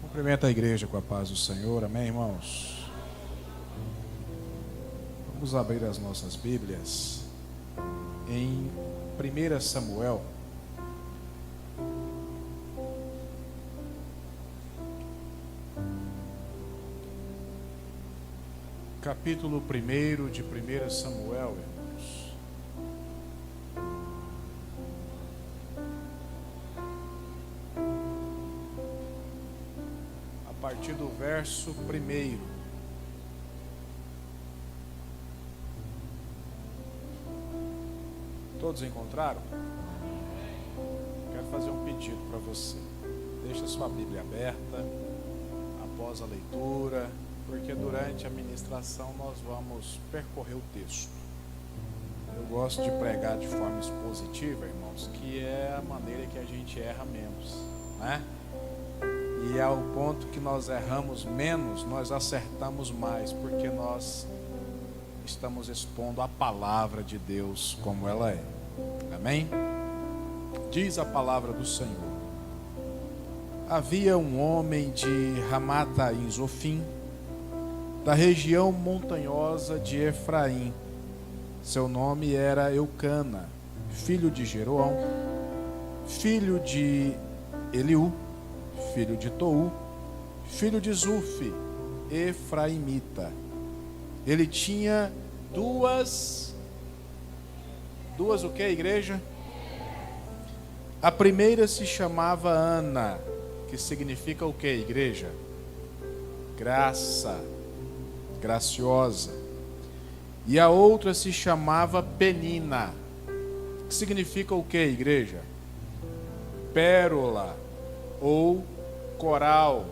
Cumprimento a igreja com a paz do Senhor, amém, irmãos? Vamos abrir as nossas Bíblias em 1 Samuel, capítulo 1 de 1 Samuel, irmãos. A partir do verso 1. Todos encontraram? Quero fazer um pedido para você. Deixa sua Bíblia aberta após a leitura, porque durante a ministração nós vamos percorrer o texto. Eu gosto de pregar de forma expositiva, irmãos, que é a maneira que a gente erra menos, né? E ao ponto que nós erramos menos, nós acertamos mais, porque nós estamos expondo a palavra de Deus como ela é. Amém? Diz a palavra do Senhor: havia um homem de Ramataim Zofim, da região montanhosa de Efraim. Seu nome era Eucana, filho de Jeroão, filho de Eliú, filho de Tou, filho de Zufi, efraimita. Ele tinha duas o que, igreja? A primeira se chamava Ana, que significa o que, igreja? Graça, graciosa. E a outra se chamava Penina, que significa o que, igreja? Pérola ou coral.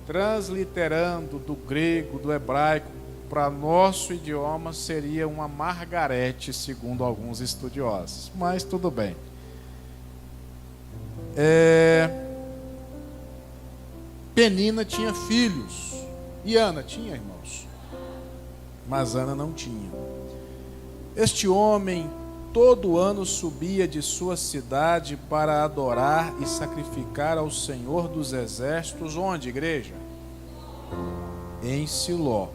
Transliterando do grego, do hebraico para nosso idioma, seria uma Margarete, segundo alguns estudiosos, mas tudo bem. Penina tinha filhos e Ana tinha, irmãos, mas Ana não tinha. Este homem todo ano subia de sua cidade para adorar e sacrificar ao Senhor dos Exércitos. Onde, igreja? Em Siló.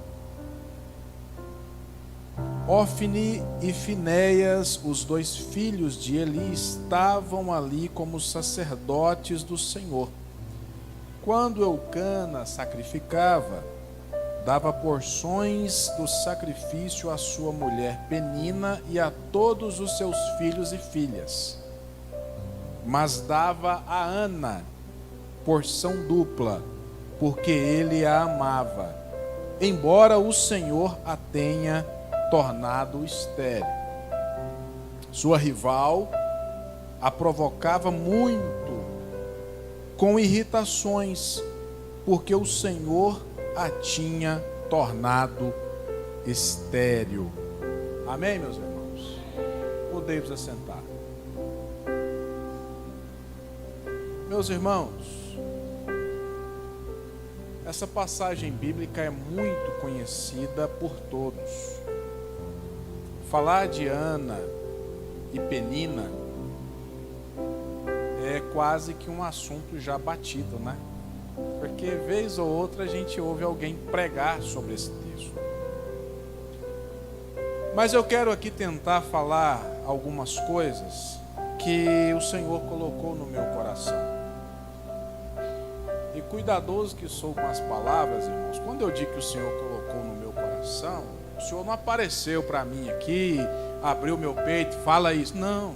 Ofni e Finéias, os dois filhos de Eli, estavam ali como sacerdotes do Senhor. Quando Eucana sacrificava, dava porções do sacrifício à sua mulher Penina e a todos os seus filhos e filhas. Mas dava a Ana porção dupla, porque ele a amava, embora o Senhor a tenha tornado estéril. Sua rival a provocava muito com irritações, porque o Senhor a tinha tornado estéril. Amém, meus irmãos? Podemos assentar. Meus irmãos, essa passagem bíblica é muito conhecida por todos. Falar de Ana e Penina é quase que um assunto já batido, né? Porque vez ou outra a gente ouve alguém pregar sobre esse texto. Mas eu quero aqui tentar falar algumas coisas que o Senhor colocou no meu coração. E cuidadoso que sou com as palavras, irmãos, quando eu digo que o Senhor colocou no meu coração, o Senhor não apareceu para mim aqui, abriu meu peito, fala isso. Não.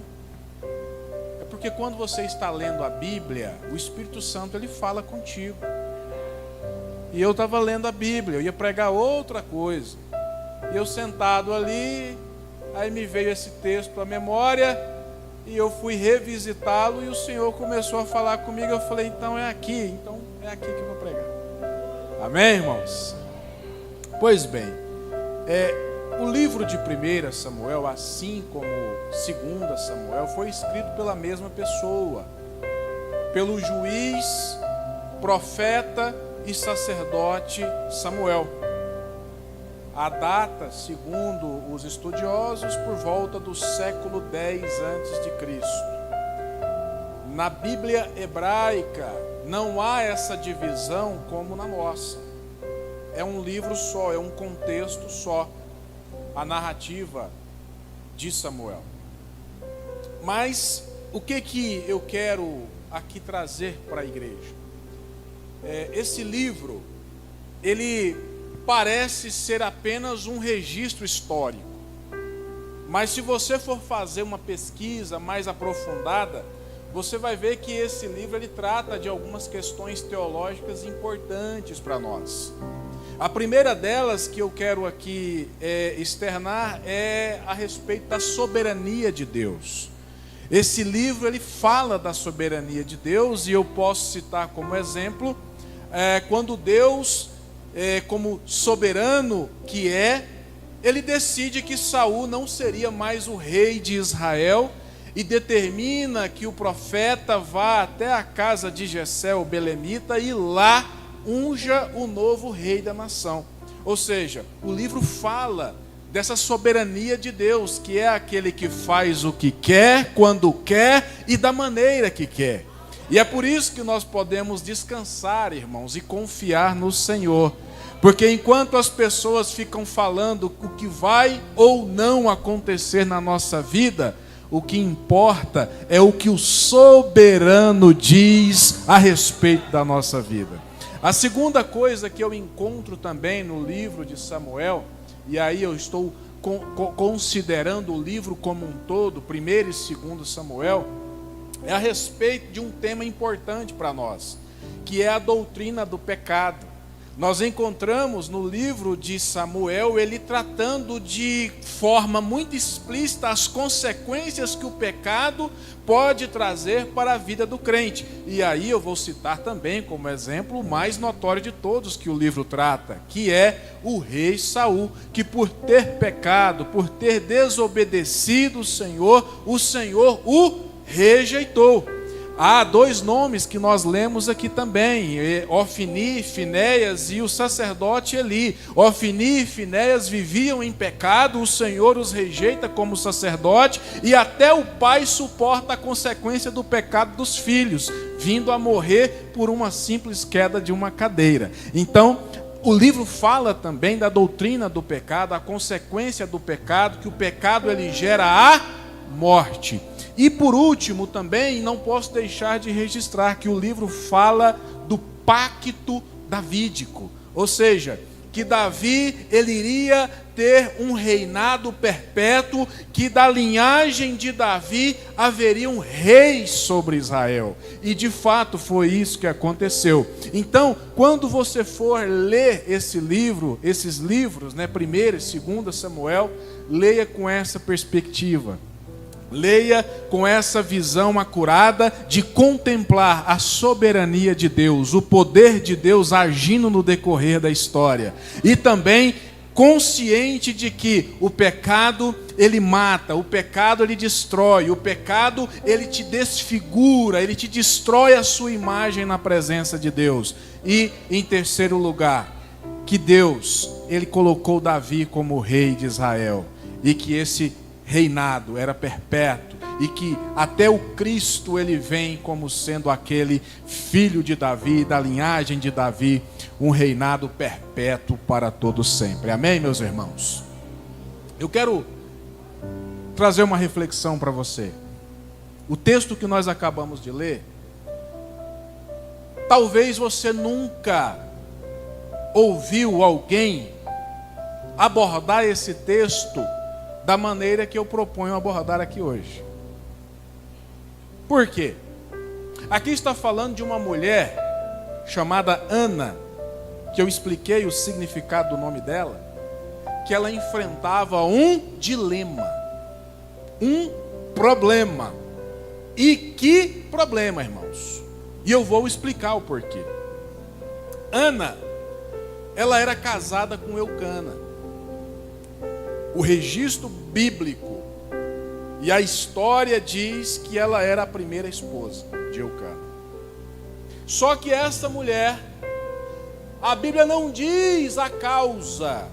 É porque quando você está lendo a Bíblia, o Espírito Santo ele fala contigo. E eu estava lendo a Bíblia, eu ia pregar outra coisa. E eu sentado ali, aí me veio esse texto à memória, e eu fui revisitá-lo, e o Senhor começou a falar comigo. Eu falei, então é aqui que eu vou pregar. Amém, irmãos? Pois bem, o livro de 1 Samuel, assim como 2 Samuel, foi escrito pela mesma pessoa, pelo juiz, profeta e sacerdote Samuel. A data, segundo os estudiosos, por volta do século X a.C. Na Bíblia hebraica, não há essa divisão como na nossa. É um livro só, é um contexto só, a narrativa de Samuel. Mas o que eu quero aqui trazer para a igreja? Esse livro, ele parece ser apenas um registro histórico. Mas se você for fazer uma pesquisa mais aprofundada, você vai ver que esse livro ele trata de algumas questões teológicas importantes para nós. A primeira delas que eu quero aqui externar é a respeito da soberania de Deus. Esse livro ele fala da soberania de Deus, e eu posso citar como exemplo quando Deus, como soberano que ele decide que Saul não seria mais o rei de Israel, e determina que o profeta vá até a casa de Jessé, o belemita, e lá unja o novo rei da nação. Ou seja, o livro fala dessa soberania de Deus, que é aquele que faz o que quer, quando quer e da maneira que quer. E é por isso que nós podemos descansar, irmãos, e confiar no Senhor. Porque enquanto as pessoas ficam falando o que vai ou não acontecer na nossa vida, o que importa é o que o soberano diz a respeito da nossa vida. A segunda coisa que eu encontro também no livro de Samuel, e aí eu estou considerando o livro como um todo, 1º e 2º Samuel, é a respeito de um tema importante para nós, que é a doutrina do pecado. Nós encontramos no livro de Samuel ele tratando de forma muito explícita as consequências que o pecado pode trazer para a vida do crente. E aí eu vou citar também como exemplo o mais notório de todos que o livro trata, que é o rei Saul, que por ter pecado, por ter desobedecido o Senhor o rejeitou. Há 2 nomes que nós lemos aqui também, Ofni, Finéias e o sacerdote Eli. Ofni e Finéias viviam em pecado, o Senhor os rejeita como sacerdote, e até o pai suporta a consequência do pecado dos filhos, vindo a morrer por uma simples queda de uma cadeira. Então, o livro fala também da doutrina do pecado, a consequência do pecado, que o pecado ele gera a morte. E por último também, não posso deixar de registrar que o livro fala do pacto davídico. Ou seja, que Davi ele iria ter um reinado perpétuo, que da linhagem de Davi haveria um rei sobre Israel. E de fato foi isso que aconteceu. Então, quando você for ler esses livros, 1º e 2º Samuel, leia com essa perspectiva. Leia com essa visão acurada de contemplar a soberania de Deus, o poder de Deus agindo no decorrer da história. E também consciente de que o pecado ele mata, o pecado ele destrói, o pecado ele te desfigura, ele te destrói a sua imagem na presença de Deus. E em terceiro lugar, que Deus ele colocou Davi como rei de Israel, e que esse reinado era perpétuo, e que até o Cristo ele vem como sendo aquele filho de Davi, da linhagem de Davi, um reinado perpétuo para todos sempre. Amém, meus irmãos? Eu quero trazer uma reflexão para você. O texto que nós acabamos de ler, talvez você nunca ouviu alguém abordar esse texto da maneira que eu proponho abordar aqui hoje. Por quê? Aqui está falando de uma mulher chamada Ana, que eu expliquei o significado do nome dela, que ela enfrentava um dilema, um problema. E que problema, irmãos? E eu vou explicar o porquê. Ana, ela era casada com Eucana. O registro bíblico e a história diz que ela era a primeira esposa de Eucana. Só que essa mulher, a Bíblia não diz a causa.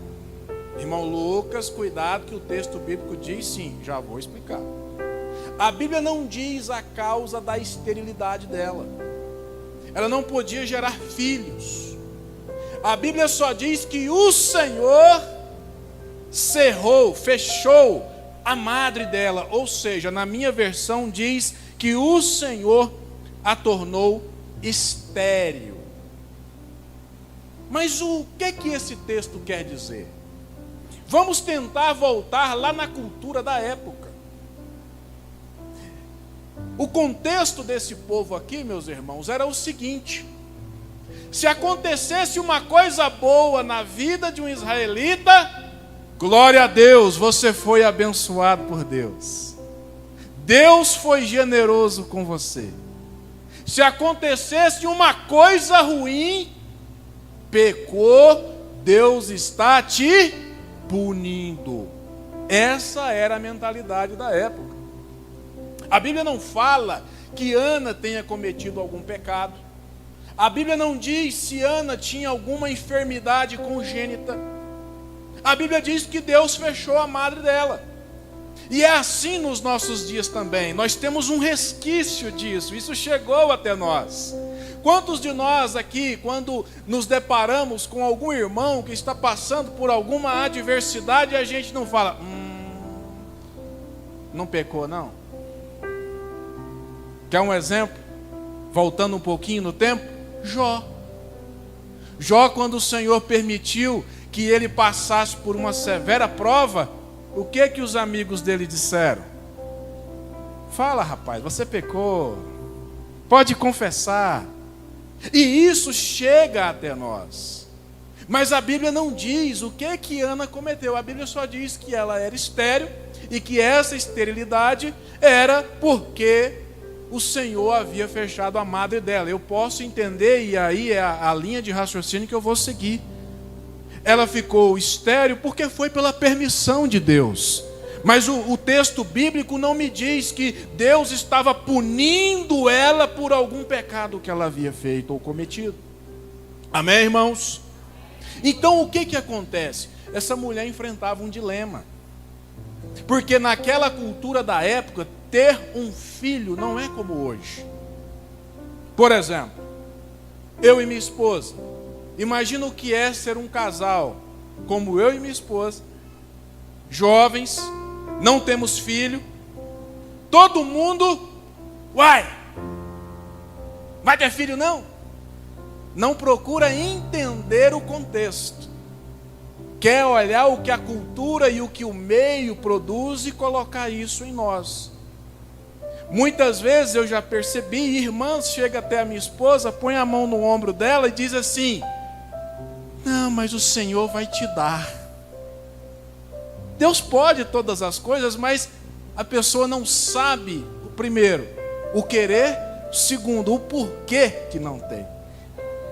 Irmão Lucas, cuidado que o texto bíblico diz sim, já vou explicar. A Bíblia não diz a causa da esterilidade dela. ela não podia gerar filhos. A Bíblia só diz que o Senhor fechou a madre dela, ou seja, na minha versão diz que o Senhor a tornou estéril. Mas o que esse texto quer dizer? Vamos tentar voltar lá na cultura da época. O contexto desse povo aqui, meus irmãos, era o seguinte: se acontecesse uma coisa boa na vida de um israelita, glória a Deus, você foi abençoado por Deus. Deus foi generoso com você. Se acontecesse uma coisa ruim, pecou, Deus está te punindo. Essa era a mentalidade da época. A Bíblia não fala que Ana tenha cometido algum pecado. A Bíblia não diz se Ana tinha alguma enfermidade congênita. A Bíblia diz que Deus fechou a madre dela. E é assim nos nossos dias também. Nós temos um resquício disso. Isso chegou até nós. Quantos de nós aqui, quando nos deparamos com algum irmão que está passando por alguma adversidade, a gente não fala, não pecou não? Quer um exemplo? Voltando um pouquinho no tempo, Jó. Jó, quando o Senhor permitiu que ele passasse por uma severa prova, o que os amigos dele disseram? Fala, rapaz, você pecou, pode confessar. E isso chega até nós. Mas a Bíblia não diz o que Ana cometeu. A Bíblia só diz que ela era estéril e que essa esterilidade era porque o Senhor havia fechado a madre dela. Eu posso entender, e aí é a linha de raciocínio que eu vou seguir. Ela ficou estéril porque foi pela permissão de Deus. Mas o texto bíblico não me diz que Deus estava punindo ela por algum pecado que ela havia feito ou cometido. Amém, irmãos? Então o que acontece? Essa mulher enfrentava um dilema. Porque naquela cultura da época, ter um filho não é como hoje. Por exemplo, eu e minha esposa. Imagina o que é ser um casal como eu e minha esposa, jovens, não temos filho, todo mundo, vai ter filho não? Não procura entender o contexto, quer olhar o que a cultura e o que o meio produz e colocar isso em nós. Muitas vezes eu já percebi, irmãs chegam até a minha esposa, põe a mão no ombro dela e diz assim, não, mas o Senhor vai te dar. Deus pode todas as coisas, mas a pessoa não sabe, primeiro, o querer, segundo, o porquê que não tem.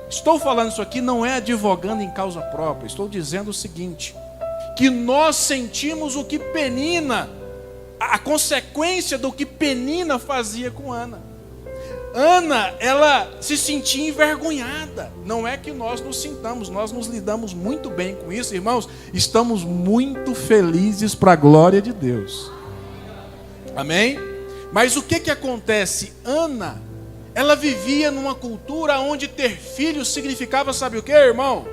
Estou falando isso aqui, não é advogando em causa própria, estou dizendo o seguinte, que nós sentimos o que Penina, a consequência do que Penina fazia com Ana. Ana, ela se sentia envergonhada. Não é que nós nos sintamos, nós nos lidamos muito bem com isso, irmãos. Estamos muito felizes para a glória de Deus. Amém? Mas o que acontece? Ana, ela vivia numa cultura onde ter filho significava, sabe o que, irmão?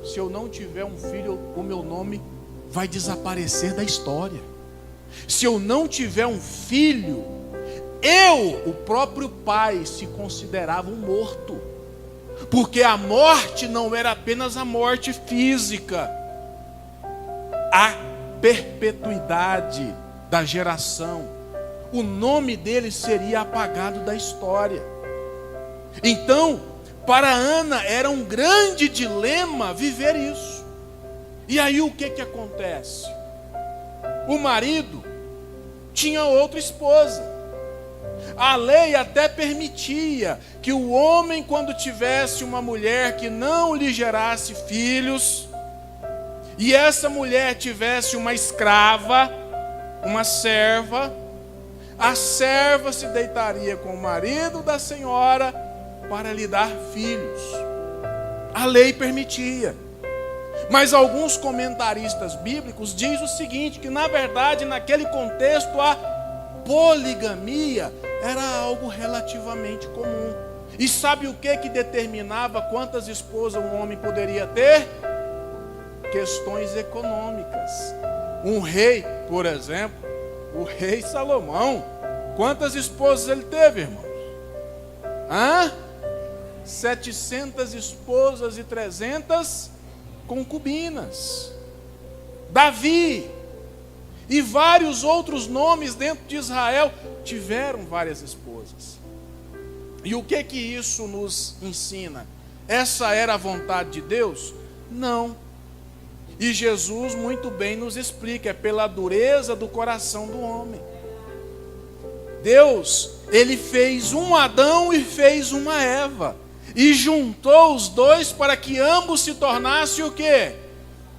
Se eu não tiver um filho, o meu nome vai desaparecer da história. Se eu não tiver um filho, o próprio pai, se considerava um morto. Porque a morte não era apenas a morte física. A perpetuidade da geração. O nome dele seria apagado da história. Então, para Ana era um grande dilema viver isso. E aí o que acontece? O marido tinha outra esposa. A lei até permitia que o homem, quando tivesse uma mulher que não lhe gerasse filhos, e essa mulher tivesse uma escrava, uma serva, a serva se deitaria com o marido da senhora para lhe dar filhos. A lei permitia. Mas alguns comentaristas bíblicos dizem o seguinte, que na verdade naquele contexto a poligamia era algo relativamente comum. E sabe o que determinava quantas esposas um homem poderia ter? Questões econômicas. Um rei, por exemplo, o rei Salomão, quantas esposas ele teve, irmãos? 700 esposas e 300 concubinas. Davi e vários outros nomes dentro de Israel tiveram várias esposas. E o que isso nos ensina? Essa era a vontade de Deus? Não. E Jesus muito bem nos explica, é pela dureza do coração do homem. Deus, ele fez um Adão e fez uma Eva, e juntou os dois para que ambos se tornassem o quê?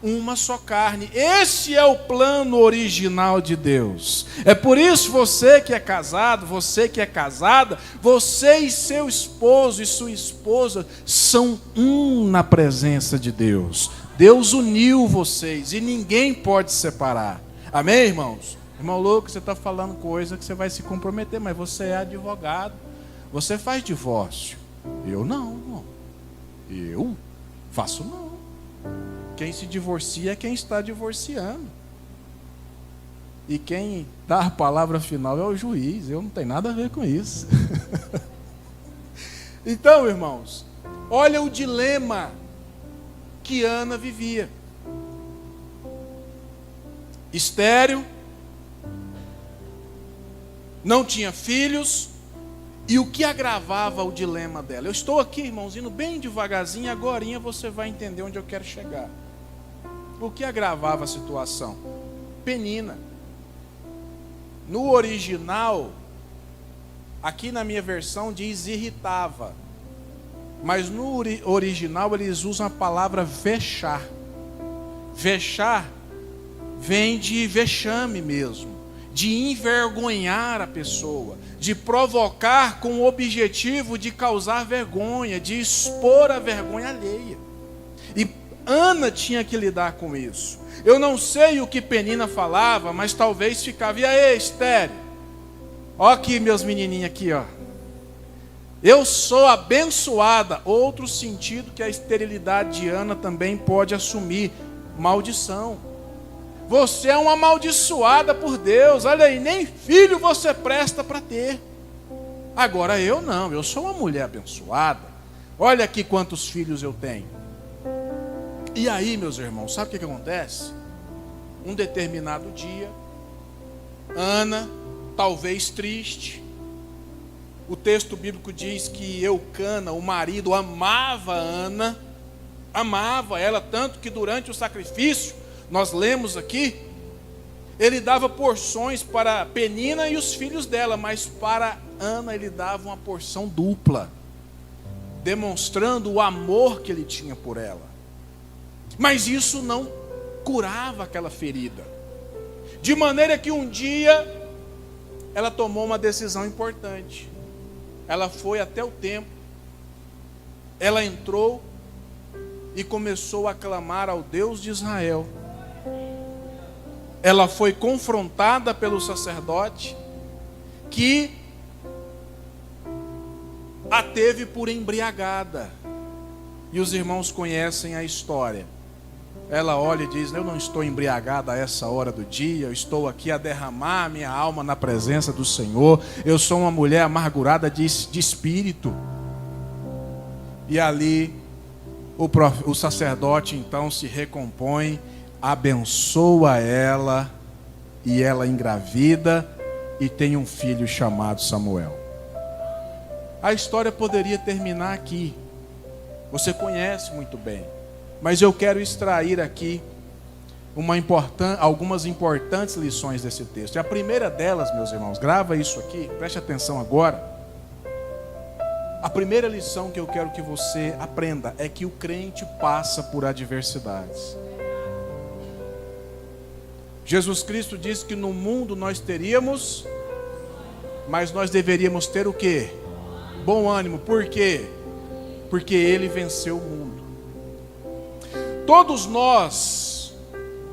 Uma só carne. Esse é o plano original de Deus. É por isso você que é casado, você que é casada, você e seu esposo e sua esposa são um na presença de Deus. Deus uniu vocês e ninguém pode separar. Amém, irmãos? Irmão Lucas, você está falando coisa que você vai se comprometer, mas você é advogado. Você faz divórcio. Eu não, irmão. Eu faço não. Quem se divorcia é quem está divorciando. E quem dá a palavra final é o juiz. Eu não tenho nada a ver com isso. Então, irmãos, olha o dilema que Ana vivia. Estéril, não tinha filhos, e o que agravava o dilema dela? Eu estou aqui, irmãos, indo bem devagarzinho, agorinha você vai entender onde eu quero chegar. O que agravava a situação? Penina. No original, aqui na minha versão diz irritava, mas no original eles usam a palavra vexar. Vexar vem de vexame mesmo, de envergonhar a pessoa, de provocar com o objetivo de causar vergonha, de expor a vergonha alheia. E Ana tinha que lidar com isso. Eu não sei o que Penina falava, mas talvez ficava, e aí, estéril? Ó aqui meus menininhos aqui, ó. Eu sou abençoada. Outro sentido que a esterilidade de Ana também pode assumir, maldição. Você é uma amaldiçoada por Deus. Olha aí, nem filho você presta para ter. Agora eu não, eu sou uma mulher abençoada. Olha aqui quantos filhos eu tenho. E aí, meus irmãos, sabe o que acontece? Um determinado dia, Ana, talvez triste, o texto bíblico diz que Eucana, o marido, amava Ana, amava ela, tanto que durante o sacrifício, nós lemos aqui, ele dava porções para Penina e os filhos dela, mas para Ana ele dava uma porção dupla, demonstrando o amor que ele tinha por ela. Mas isso não curava aquela ferida. De maneira que um dia ela tomou uma decisão importante. Ela foi até o templo, ela entrou e começou a clamar ao Deus de Israel. Ela foi confrontada pelo sacerdote, que a teve por embriagada. E os irmãos conhecem a história. Ela olha e diz: eu não estou embriagada a essa hora do dia, eu estou aqui a derramar minha alma na presença do Senhor, eu sou uma mulher amargurada de espírito. E ali o sacerdote então se recompõe, abençoa ela, e ela engravida e tem um filho chamado Samuel. A história poderia terminar aqui, você conhece muito bem. Mas eu quero extrair aqui algumas importantes lições desse texto. E a primeira delas, meus irmãos, grava isso aqui, preste atenção agora. A primeira lição que eu quero que você aprenda é que o crente passa por adversidades. Jesus Cristo disse que no mundo nós teríamos, mas nós deveríamos ter o quê? Bom ânimo. Por quê? Porque Ele venceu o mundo. Todos nós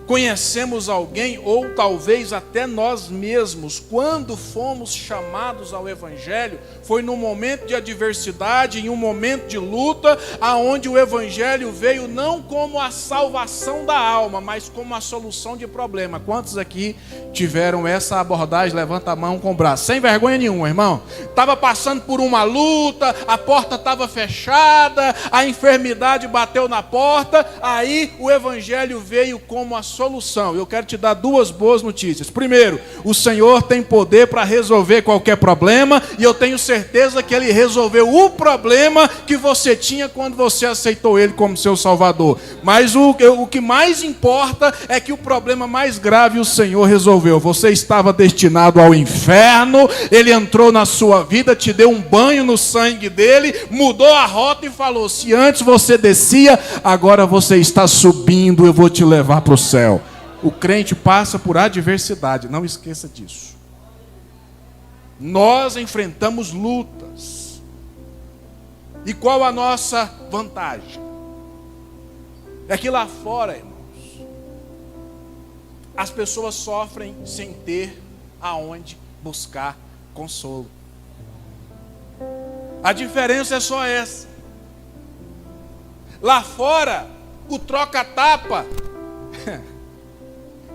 conhecemos alguém, ou talvez até nós mesmos, quando fomos chamados ao Evangelho, foi num momento de adversidade, em um momento de luta, aonde o Evangelho veio não como a salvação da alma, mas como a solução de problema. Quantos aqui tiveram essa abordagem? Levanta a mão com o braço, sem vergonha nenhuma, irmão. Estava passando por uma luta, a porta estava fechada, a enfermidade bateu na porta, aí o Evangelho veio como a solução. Eu quero te dar duas boas notícias. Primeiro, o Senhor tem poder para resolver qualquer problema, e eu tenho certeza que Ele resolveu o problema que você tinha quando você aceitou Ele como seu Salvador. Mas o que mais importa é que o problema mais grave o Senhor resolveu. Você estava destinado ao inferno, Ele entrou na sua vida, te deu um banho no sangue dele, mudou a rota e falou: se antes você descia, agora você está subindo, eu vou te levar para o céu. O crente passa por adversidade, não esqueça disso. Nós enfrentamos lutas. E qual a nossa vantagem? É que lá fora, irmãos, as pessoas sofrem sem ter aonde buscar consolo. A diferença é só essa. Lá fora, o troca-tapa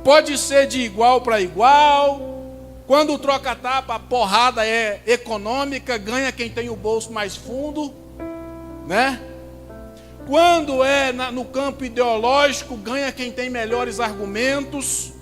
pode ser de igual para igual. Quando o troca-tapa, a porrada é econômica, ganha quem tem o bolso mais fundo, né? Quando é no campo ideológico, ganha quem tem melhores argumentos.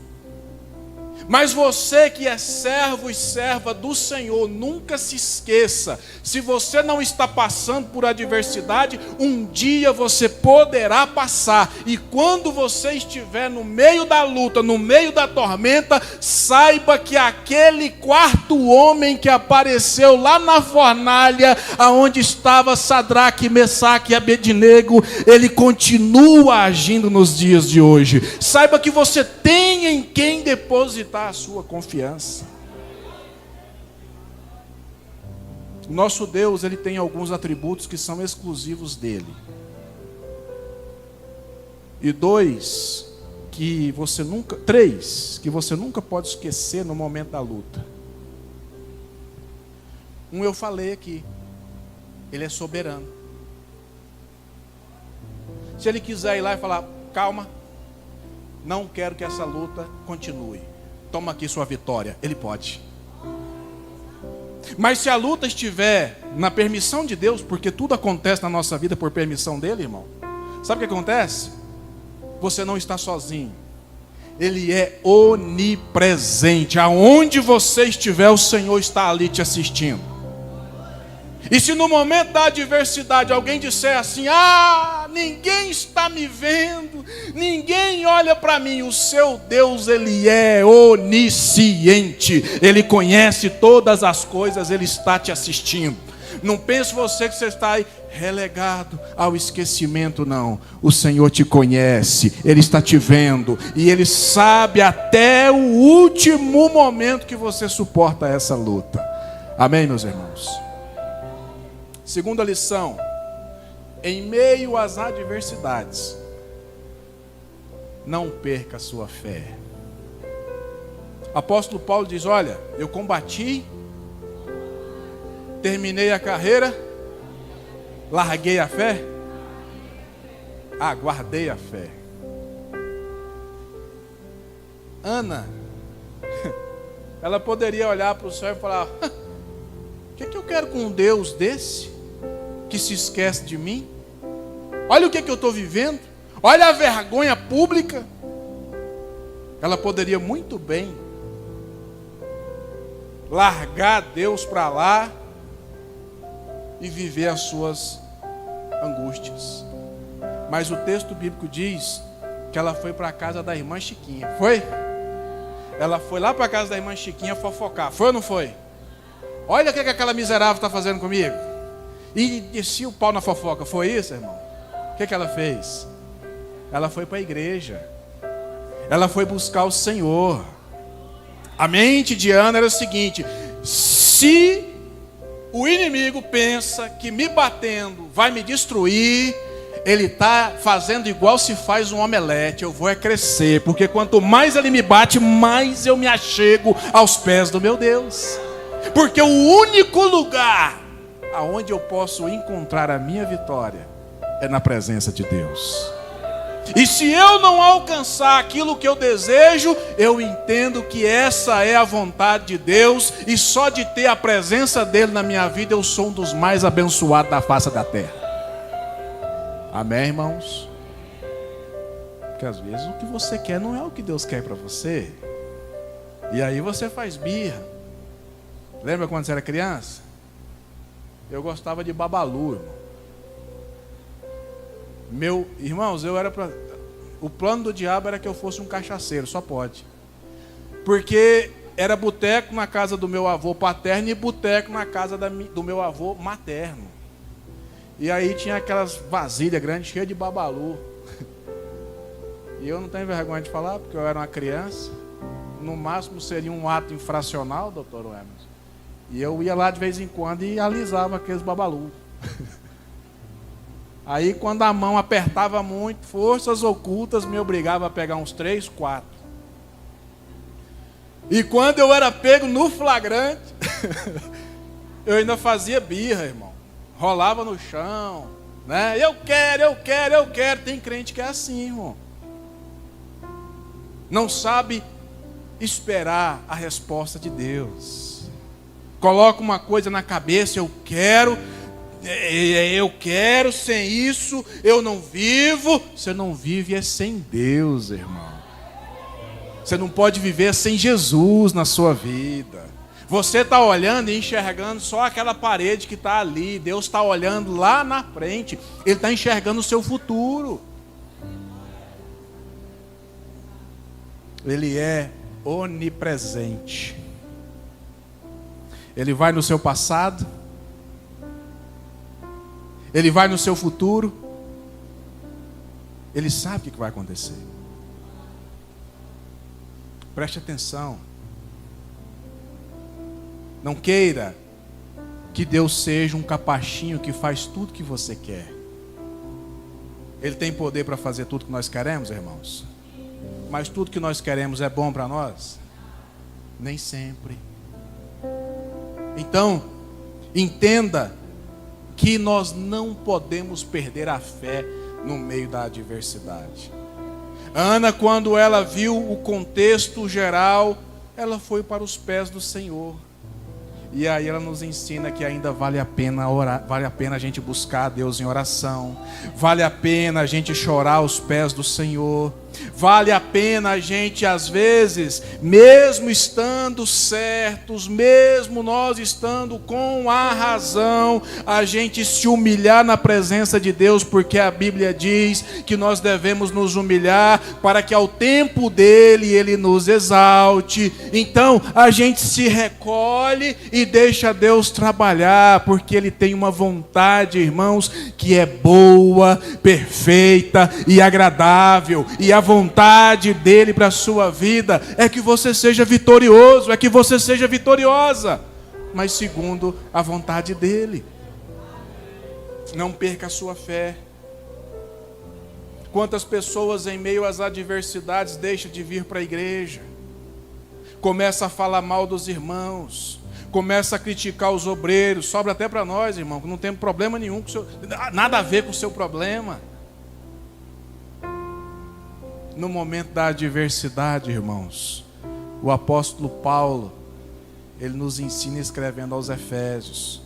Mas você que é servo e serva do Senhor, nunca se esqueça, se você não está passando por adversidade, um dia você poderá passar. E quando você estiver no meio da luta, no meio da tormenta, saiba que aquele quarto homem que apareceu lá na fornalha, aonde estava Sadraque, Mesaque e Abednego, ele continua agindo nos dias de hoje. Saiba que você tem em quem depositar a sua confiança. O nosso Deus, ele tem alguns atributos que são exclusivos dele. E três que você nunca pode esquecer no momento da luta. Eu falei aqui, ele é soberano. Se ele quiser ir lá e falar: calma, não quero que essa luta continue, toma aqui sua vitória, ele pode. Mas se a luta estiver na permissão de Deus, porque tudo acontece na nossa vida por permissão dele, irmão, sabe o que acontece? Você não está sozinho. Ele é onipresente. Aonde você estiver, o Senhor está ali te assistindo. E se no momento da adversidade alguém disser assim: ninguém está me vendo, ninguém olha para mim, o seu Deus, ele é onisciente, ele conhece todas as coisas, ele está te assistindo. Não pense você que você está aí relegado ao esquecimento, não. O Senhor te conhece, ele está te vendo, e ele sabe até o último momento que você suporta essa luta. Amém, meus irmãos? Segunda lição: em meio às adversidades, não perca a sua fé. O apóstolo Paulo diz: olha, eu combati, terminei a carreira, larguei a fé, guardei a fé. Ana, ela poderia olhar para o céu e falar: o que eu quero com um Deus desse, que se esquece de mim? Olha o que eu estou vivendo, olha a vergonha pública. Ela poderia muito bem largar Deus para lá e viver as suas angústias. Mas o texto bíblico diz que ela foi para a casa da irmã Chiquinha. Foi? Ela foi lá para a casa da irmã Chiquinha fofocar. Foi ou não foi? Olha o que aquela miserável está fazendo comigo. E descia o pau na fofoca. Foi isso, irmão? O que ela fez? Ela foi para a igreja. Ela foi buscar o Senhor. A mente de Ana era o seguinte: se o inimigo pensa que me batendo vai me destruir, ele está fazendo igual se faz um omelete. Eu vou crescer, porque quanto mais ele me bate, mais eu me achego aos pés do meu Deus. Porque o único lugar aonde eu posso encontrar a minha vitória é na presença de Deus. E se eu não alcançar aquilo que eu desejo, eu entendo que essa é a vontade de Deus, e só de ter a presença dele na minha vida, eu sou um dos mais abençoados da face da terra. Amém, irmãos? Porque às vezes o que você quer não é o que Deus quer para você. E aí você faz birra. Lembra quando você era criança? Eu gostava de Babalu, irmão. Irmãos, o plano do diabo era que eu fosse um cachaceiro, só pode. Porque era boteco na casa do meu avô paterno e boteco na casa do meu avô materno. E aí tinha aquelas vasilhas grandes, cheias de Babalu. E eu não tenho vergonha de falar, porque eu era uma criança. No máximo seria um ato infracional, doutor Emerson. E eu ia lá de vez em quando e alisava aqueles Babalu. Aí quando a mão apertava muito, forças ocultas me obrigavam a pegar uns 3, 4. E quando eu era pego no flagrante, eu ainda fazia birra, irmão. Rolava no chão, né? Eu quero. Tem crente que é assim, irmão. Não sabe esperar a resposta de Deus. Coloca uma coisa na cabeça, eu quero, sem isso eu não vivo. Você não vive é sem Deus, irmão. Você não pode viver sem Jesus na sua vida. Você está olhando e enxergando só aquela parede que está ali. Deus está olhando lá na frente. Ele está enxergando o seu futuro. Ele é onipresente. Ele vai no seu passado. Ele vai no seu futuro. Ele sabe o que vai acontecer. Preste atenção. Não queira que Deus seja um capachinho que faz tudo que você quer. Ele tem poder para fazer tudo que nós queremos, irmãos? Mas tudo que nós queremos é bom para nós? Nem sempre. Então, entenda que nós não podemos perder a fé no meio da adversidade. Ana, quando ela viu o contexto geral, ela foi para os pés do Senhor. E aí ela nos ensina que ainda vale a pena orar, vale a pena a gente buscar a Deus em oração, vale a pena a gente chorar aos pés do Senhor, vale a pena a gente, às vezes, mesmo estando certos, mesmo nós estando com a razão, a gente se humilhar na presença de Deus, porque a Bíblia diz que nós devemos nos humilhar para que ao tempo dele ele nos exalte. Então a gente se recolhe e deixa Deus trabalhar, porque Ele tem uma vontade, irmãos, que é boa, perfeita e agradável. E a vontade dEle para a sua vida é que você seja vitorioso, é que você seja vitoriosa, mas segundo a vontade dEle. Não perca a sua fé. Quantas pessoas em meio às adversidades deixam de vir para a igreja, começa a falar mal dos irmãos, começa a criticar os obreiros, sobra até para nós, irmão, que não tem problema nenhum, nada a ver com o seu problema. No momento da adversidade, irmãos, o apóstolo Paulo, ele nos ensina escrevendo aos Efésios: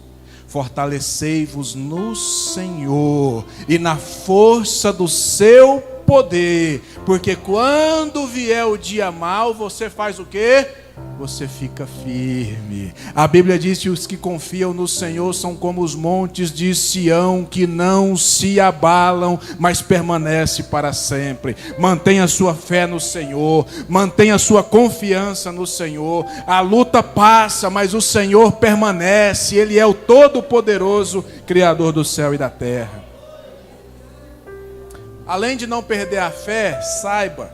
fortalecei-vos no Senhor e na força do seu poder, porque quando vier o dia mau, você faz o quê? Você fica firme. A Bíblia diz que os que confiam no Senhor são como os montes de Sião, que não se abalam, mas permanece para sempre. Mantenha sua fé no Senhor, mantenha sua confiança no Senhor. A luta passa, mas o Senhor permanece. Ele é o Todo-Poderoso, Criador do céu e da terra. Além de não perder a fé, saiba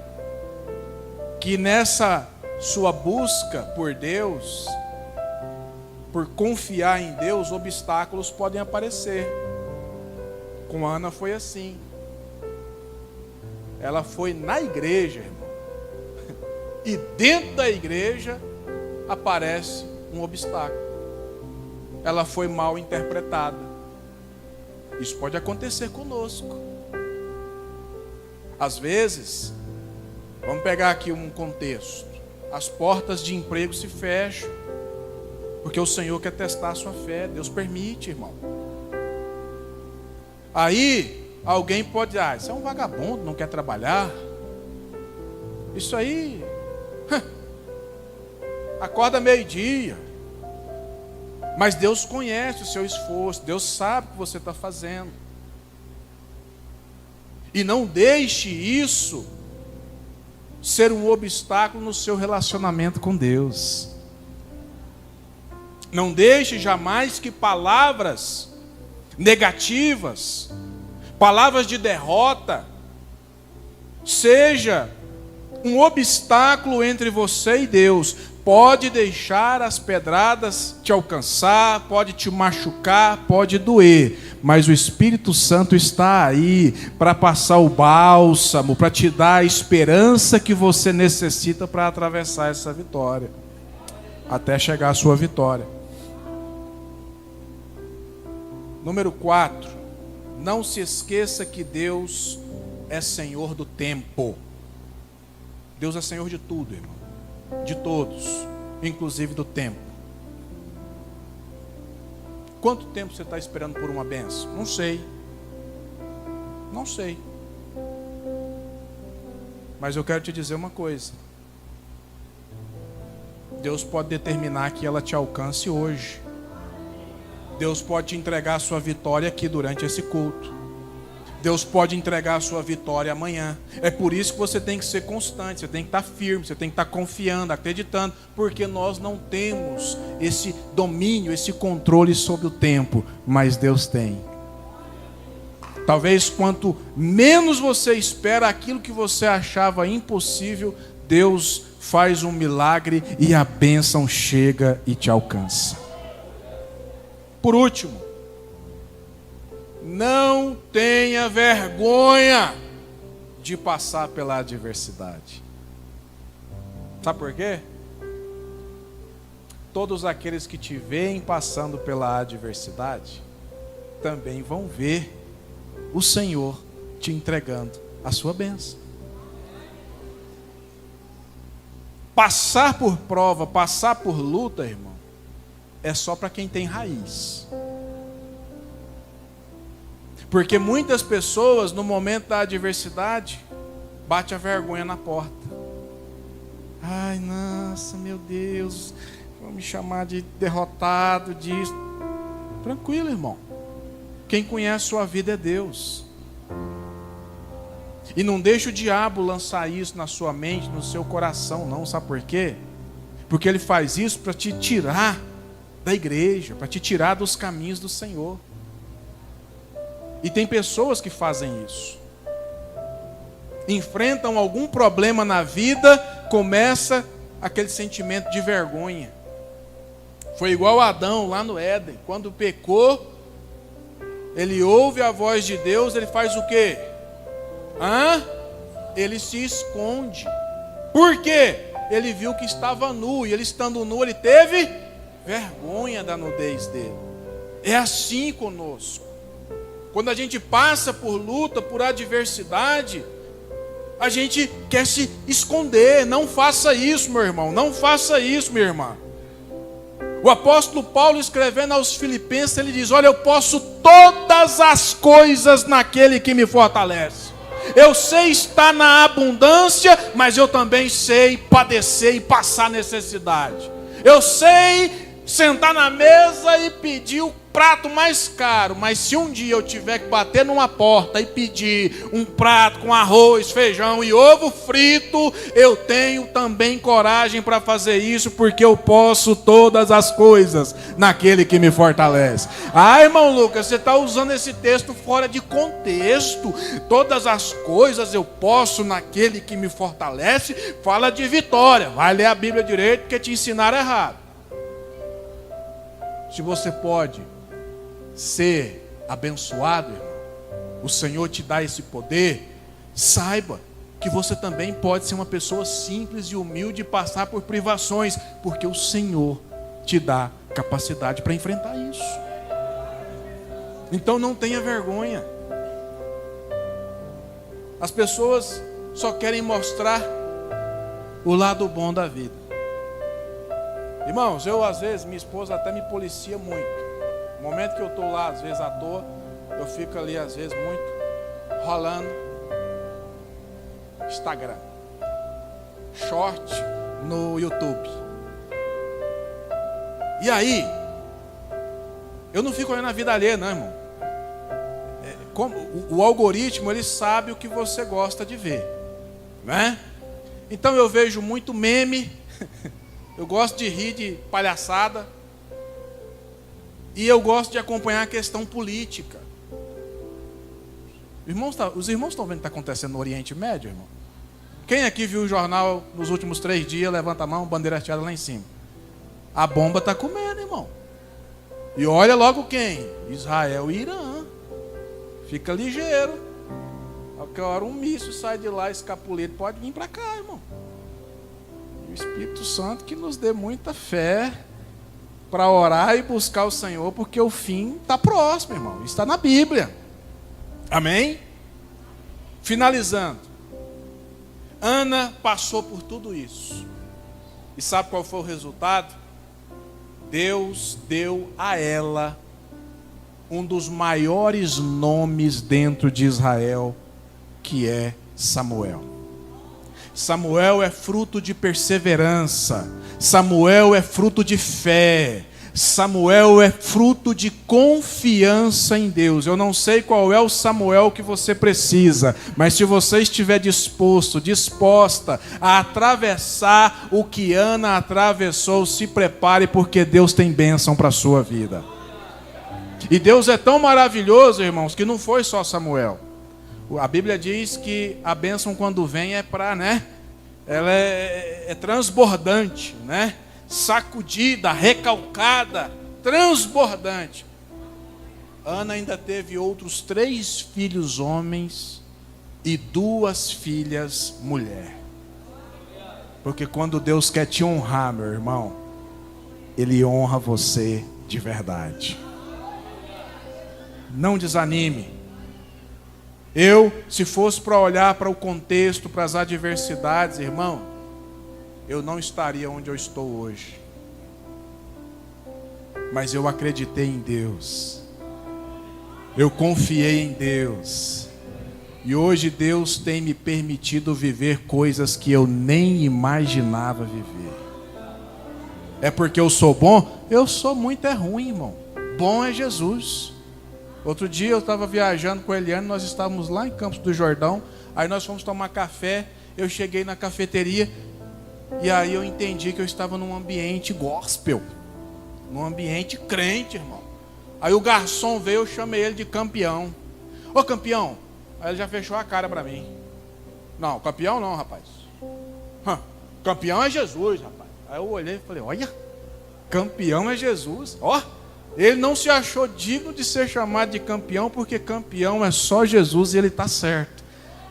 que nessa sua busca por Deus, por confiar em Deus, obstáculos podem aparecer. Com Ana foi assim. ela foi na igreja, irmão. E dentro da igreja aparece um obstáculo. Ela foi mal interpretada. Isso pode acontecer conosco. Às vezes, vamos pegar aqui um contexto. As portas de emprego se fecham, porque o Senhor quer testar a sua fé. Deus permite, irmão. Aí, alguém pode dizer, isso é um vagabundo, não quer trabalhar. Isso aí, acorda meio-dia. Mas Deus conhece o seu esforço, Deus sabe o que você está fazendo. E não deixe isso ser um obstáculo no seu relacionamento com Deus. Não deixe jamais que palavras negativas, palavras de derrota, seja um obstáculo entre você e Deus. Pode deixar as pedradas te alcançar, pode te machucar, pode doer, mas o Espírito Santo está aí para passar o bálsamo, para te dar a esperança que você necessita para atravessar essa vitória, até chegar à sua vitória. Número 4, não se esqueça que Deus é Senhor do tempo. Deus é Senhor de tudo, irmão. De todos, inclusive do tempo. Quanto tempo você está esperando por uma bênção? Não sei. Não sei. Mas eu quero te dizer uma coisa. Deus pode determinar que ela te alcance hoje. Deus pode te entregar a sua vitória aqui durante esse culto. Deus pode entregar a sua vitória amanhã. É por isso que você tem que ser constante, você tem que estar firme, você tem que estar confiando, acreditando, porque nós não temos esse domínio, esse controle sobre o tempo, mas Deus tem. Talvez quanto menos você espera aquilo que você achava impossível, Deus faz um milagre e a bênção chega e te alcança. Por último, não tenha vergonha de passar pela adversidade. Sabe por quê? Todos aqueles que te veem passando pela adversidade também vão ver o Senhor te entregando a sua bênção. Passar por prova, passar por luta, irmão, é só para quem tem raiz. Porque muitas pessoas, no momento da adversidade, bate a vergonha na porta. Ai, nossa, meu Deus, vão me chamar de derrotado, disso. Tranquilo, irmão. Quem conhece sua vida é Deus. E não deixe o diabo lançar isso na sua mente, no seu coração, não. Sabe por quê? Porque ele faz isso para te tirar da igreja, para te tirar dos caminhos do Senhor. E tem pessoas que fazem isso. Enfrentam algum problema na vida, começa aquele sentimento de vergonha. Foi igual a Adão lá no Éden. Quando pecou, ele ouve a voz de Deus, ele faz o quê? Ele se esconde. Por quê? Ele viu que estava nu, e ele estando nu, ele teve vergonha da nudez dele. É assim conosco. Quando a gente passa por luta, por adversidade, a gente quer se esconder. Não faça isso, meu irmão. Não faça isso, minha irmã. O apóstolo Paulo, escrevendo aos Filipenses, ele diz: olha, eu posso todas as coisas naquele que me fortalece. Eu sei estar na abundância, mas eu também sei padecer e passar necessidade. Eu sei sentar na mesa e pedir o prato mais caro, mas se um dia eu tiver que bater numa porta e pedir um prato com arroz, feijão e ovo frito, eu tenho também coragem para fazer isso, porque eu posso todas as coisas naquele que me fortalece. Irmão Lucas, você está usando esse texto fora de contexto. Todas as coisas eu posso naquele que me fortalece, fala de vitória. Vai ler a Bíblia direito, porque te ensinaram errado. Se você pode ser abençoado, irmão, o Senhor te dá esse poder, saiba que você também pode ser uma pessoa simples e humilde e passar por privações, porque o Senhor te dá capacidade para enfrentar isso. Então não tenha vergonha. As pessoas só querem mostrar o lado bom da vida. Irmãos, eu às vezes, minha esposa até me policia muito. No momento que eu estou lá, às vezes à toa, eu fico ali às vezes muito rolando Instagram, short no YouTube. E aí, eu não fico olhando a vida alheia, não, irmão. O algoritmo, ele sabe o que você gosta de ver, né? Então eu vejo muito meme, eu gosto de rir de palhaçada, e eu gosto de acompanhar a questão política. Os irmãos estão vendo o que está acontecendo no Oriente Médio, irmão? Quem aqui viu o jornal nos últimos 3 dias, levanta a mão, bandeira hasteada lá em cima. A bomba está comendo, irmão. E olha logo quem? Israel e Irã. Fica ligeiro. A qualquer hora um míssil sai de lá, escapuleto, pode vir para cá, irmão. E o Espírito Santo que nos dê muita fé para orar e buscar o Senhor, porque o fim está próximo, irmão. Está na Bíblia. Amém? Finalizando. Ana passou por tudo isso. E sabe qual foi o resultado? Deus deu a ela um dos maiores nomes dentro de Israel, que é Samuel. Samuel é fruto de perseverança. Samuel é fruto de fé. Samuel é fruto de confiança em Deus. Eu não sei qual é o Samuel que você precisa, mas se você estiver disposta a atravessar o que Ana atravessou, se prepare, porque Deus tem bênção para a sua vida. E Deus é tão maravilhoso, irmãos, que não foi só Samuel. A Bíblia diz que a bênção quando vem é para, ela é transbordante, sacudida, recalcada, transbordante. Ana ainda teve outros 3 filhos homens e 2 filhas mulher. Porque quando Deus quer te honrar, meu irmão, Ele honra você de verdade. Não desanime. Se fosse para olhar para o contexto, para as adversidades, irmão, eu não estaria onde eu estou hoje. Mas eu acreditei em Deus. Eu confiei em Deus. E hoje Deus tem me permitido viver coisas que eu nem imaginava viver. É porque eu sou bom? Eu sou muito ruim, irmão. Bom é Jesus. Outro dia eu estava viajando com a Eliane, nós estávamos lá em Campos do Jordão. Aí nós fomos tomar café. Eu cheguei na cafeteria e aí eu entendi que eu estava num ambiente gospel, num ambiente crente, irmão. Aí o garçom veio, eu chamei ele de campeão. Ô campeão! Aí ele já fechou a cara para mim. Não, campeão não, rapaz. Campeão é Jesus, rapaz. Aí eu olhei e falei, olha, campeão é Jesus. Ó, ele não se achou digno de ser chamado de campeão, porque campeão é só Jesus e ele está certo.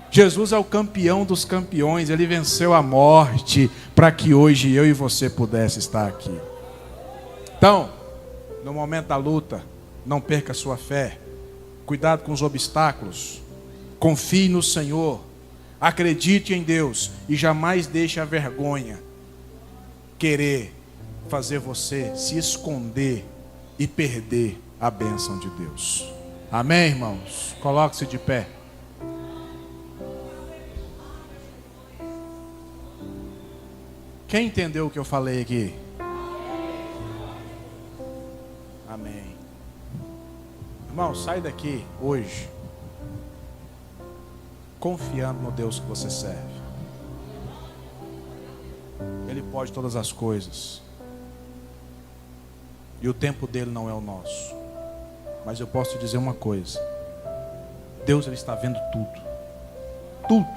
Jesus é o campeão dos campeões, ele venceu a morte para que hoje eu e você pudesse estar aqui. Então, no momento da luta, não perca a sua fé. Cuidado com os obstáculos. Confie no Senhor. Acredite em Deus e jamais deixe a vergonha querer fazer você se esconder e perder a bênção de Deus. Amém, irmãos? Coloque-se de pé. Quem entendeu o que eu falei aqui? Amém. Irmão, sai daqui hoje confiando no Deus que você serve. Ele pode todas as coisas. E o tempo dele não é o nosso. Mas eu posso te dizer uma coisa. Deus, ele está vendo tudo. Tudo.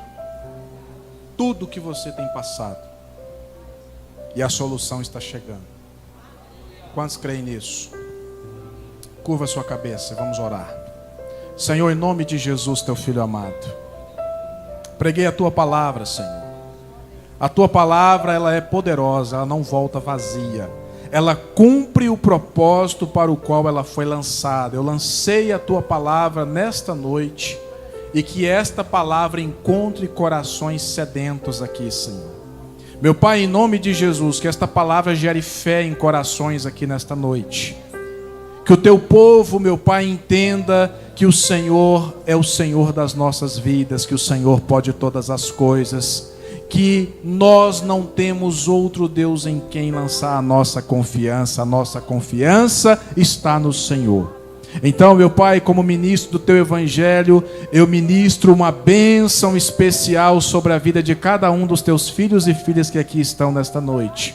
Tudo que você tem passado. E a solução está chegando. Quantos creem nisso? Curva a sua cabeça, vamos orar. Senhor, em nome de Jesus, teu filho amado, Preguei a tua palavra, Senhor. A tua palavra, ela é poderosa, ela não volta vazia. Ela cumpre o propósito para o qual ela foi lançada. Eu lancei a tua palavra nesta noite e que esta palavra encontre corações sedentos aqui, Senhor. Meu Pai, em nome de Jesus, que esta palavra gere fé em corações aqui nesta noite. Que o teu povo, meu Pai, entenda que o Senhor é o Senhor das nossas vidas, que o Senhor pode todas as coisas, que nós não temos outro Deus em quem lançar a nossa confiança está no Senhor. Então, meu Pai, como ministro do teu evangelho, eu ministro uma bênção especial sobre a vida de cada um dos teus filhos e filhas que aqui estão nesta noite.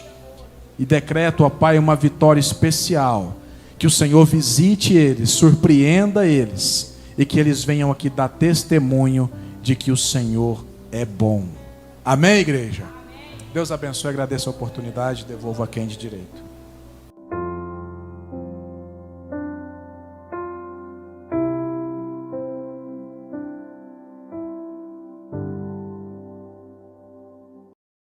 E decreto, ó Pai, uma vitória especial. Que o Senhor visite eles, surpreenda eles e que eles venham aqui dar testemunho de que o Senhor é bom. Amém, igreja? Amém. Deus abençoe, agradeço a oportunidade, devolvo a quem de direito.